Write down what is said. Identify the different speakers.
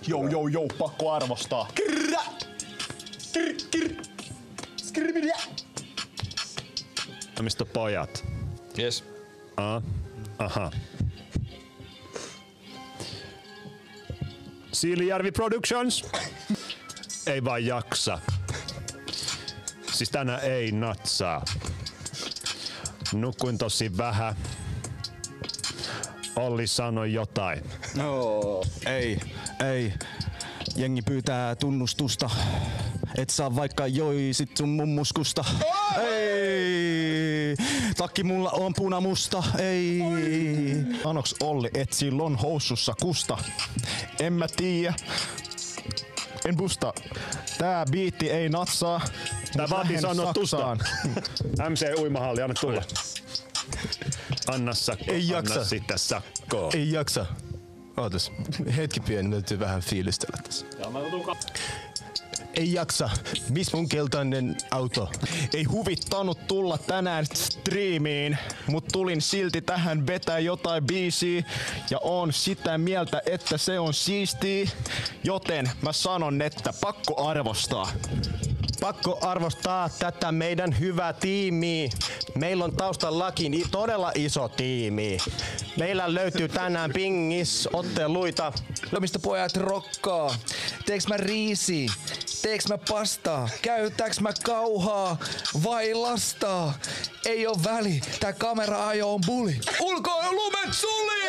Speaker 1: Jou, pakko arvostaa.
Speaker 2: Mistä pojat?
Speaker 3: Yes.
Speaker 2: Aha. Siilijärvi Productions. Ei vaan jaksa. Siis tänään ei natsaa. Nukuin tosi vähän. Olli sanoi jotain.
Speaker 4: No, ei. Jengi pyytää tunnustusta. Et saa vaikka joisit sun mummuskusta. Ei. Takki mulla on punamusta. Ei.
Speaker 1: Anoks Olli, et sillä on houssussa kusta? En mä tiiä. En busta. Tää biitti ei natsaa.
Speaker 2: Tää vaatii sanotusta. MC Uimahalli, anna tulla. Anna sakko,
Speaker 5: Ei jaksa.
Speaker 2: anna sitä sakkoa.
Speaker 5: Ei jaksa. Ootas, hetki pieni, täytyy vähän fiilistellä tässä. Ei jaksa. Miss mun keltainen auto?
Speaker 1: Ei huvittanut tulla tänään striimiin, mut tulin silti tähän vetää jotain biisiä ja on sitä mieltä, että se on siistiä, joten mä sanon, että pakko arvostaa.
Speaker 5: Pakko arvostaa tätä meidän hyvää tiimiä. Meillä on taustallakin todella iso tiimi. Meillä löytyy tänään pingis otteluita.
Speaker 3: No mistä pojat rokkaa? Teeks mä riisi? Teeks mä pastaa? Käytääks mä kauhaa? Vai lastaa? Ei oo väli, tää kamera-ajo on buli. Ulkoa lumet suli!